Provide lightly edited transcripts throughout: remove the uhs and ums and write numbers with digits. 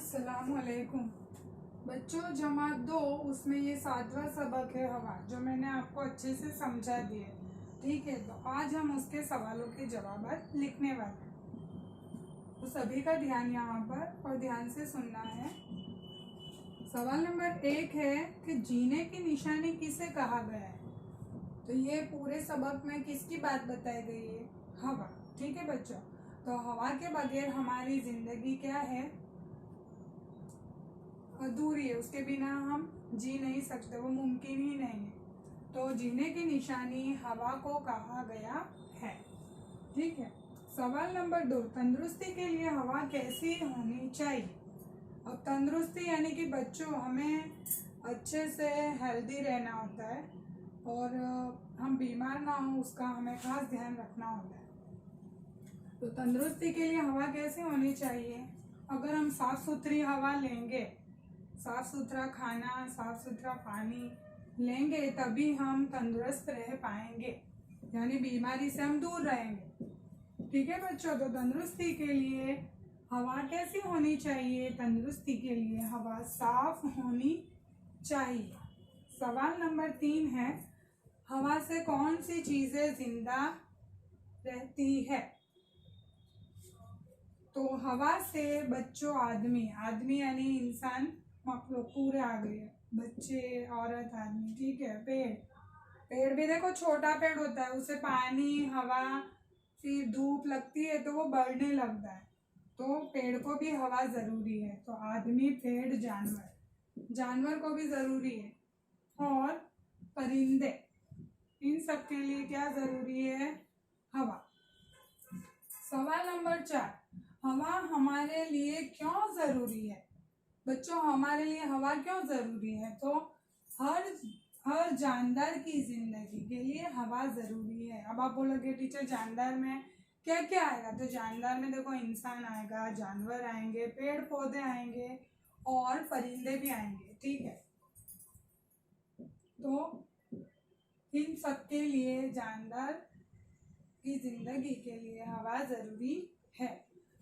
अस्सलामुअलैकुम बच्चों। जमात 2 उसमें ये 7वां सबक है हवा, जो मैंने आपको अच्छे से समझा दिए। ठीक है, तो आज हम उसके सवालों के जवाब लिखने वाले हैं। तो सभी का ध्यान यहाँ पर और ध्यान से सुनना है। सवाल नंबर 1 है कि जीने की निशानी किसे कहा गया है। तो ये पूरे सबक में किसकी बात बताई गई है? हवा। ठीक है बच्चों, तो हवा के बगैर हमारी जिंदगी क्या है? अधूरी है। उसके बिना हम जी नहीं सकते, वो मुमकिन ही नहीं है। तो जीने की निशानी हवा को कहा गया है। ठीक है। सवाल नंबर 2, तंदुरुस्ती के लिए हवा कैसी होनी चाहिए? अब तंदुरुस्ती यानी कि बच्चों हमें अच्छे से हेल्दी रहना होता है और हम बीमार ना हो, उसका हमें खास ध्यान रखना होता है। तो तंदुरुस्ती के लिए हवा कैसी होनी चाहिए? अगर हम साफ सुथरी हवा लेंगे, साफ सुथरा खाना, साफ सुथरा पानी लेंगे, तभी हम तंदुरुस्त रह पाएंगे, यानी बीमारी से हम दूर रहेंगे। ठीक है बच्चों, तो तंदुरुस्ती के लिए हवा कैसी होनी चाहिए? तंदुरुस्ती के लिए हवा साफ होनी चाहिए। सवाल नंबर 3 है, हवा से कौन सी चीजें जिंदा रहती है? तो हवा से बच्चों आदमी यानी इंसान, मखलूक पूरे आ गए, बच्चे, औरत, आदमी। ठीक है। पेड़ भी देखो, छोटा पेड़ होता है, उसे पानी, हवा, फिर धूप लगती है तो वो बढ़ने लगता है। तो पेड़ को भी हवा जरूरी है। तो आदमी, पेड़, जानवर को भी जरूरी है। और परिंदे, इन सब के लिए क्या जरूरी है? हवा। सवाल नंबर 4, हवा हमारे लिए क्यों जरूरी है? बच्चों हमारे लिए हवा क्यों जरूरी है? तो हर जानदार की जिंदगी के लिए हवा जरूरी है। अब आप बोलोगे टीचर जानदार में क्या क्या आएगा? तो जानदार में देखो, इंसान आएगा, जानवर आएंगे, पेड़ पौधे आएंगे और परिंदे भी आएंगे। ठीक है, तो इन सबके लिए, जानदार की जिंदगी के लिए हवा जरूरी है।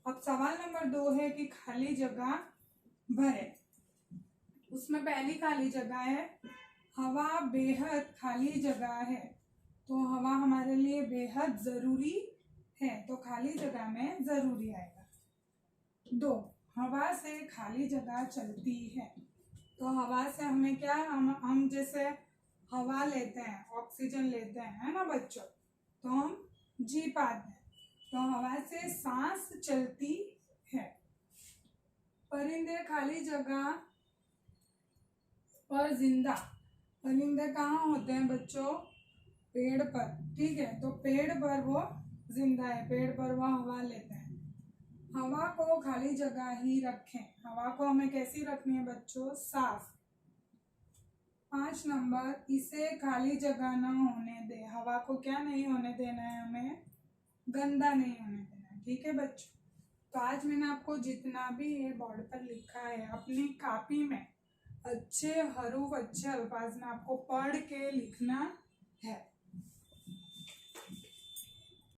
अब सवाल नंबर 2 है कि खाली जगह भरे। उसमें पहली खाली जगह है, हवा बेहद खाली जगह है। तो हवा हमारे लिए बेहद जरूरी है, तो खाली जगह में जरूरी आएगा। 2, हवा से खाली जगह चलती है। तो हवा से हमें क्या, हम जैसे हवा लेते हैं, ऑक्सीजन लेते हैं, है ना बच्चों, तो हम जी पाते हैं। तो हवा से सांस चलती है। परिंदे खाली जगह पर जिंदा। परिंदे कहाँ होते हैं बच्चों? पेड़ पर। ठीक है, तो पेड़ पर वो जिंदा है, पेड़ पर वो हवा लेते हैं। हवा को खाली जगह ही रखें। हवा को हमें कैसी रखनी है बच्चों? साफ। 5 नंबर, इसे खाली जगह न होने दे। हवा को क्या नहीं होने देना है? हमें गंदा नहीं होने देना है। ठीक है बच्चों, तो आज मैंने आपको जितना भी ये बोर्ड पर लिखा है, अपनी कॉपी में अच्छे हरूफ, अच्छे अल्फाज में आपको पढ़ के लिखना है।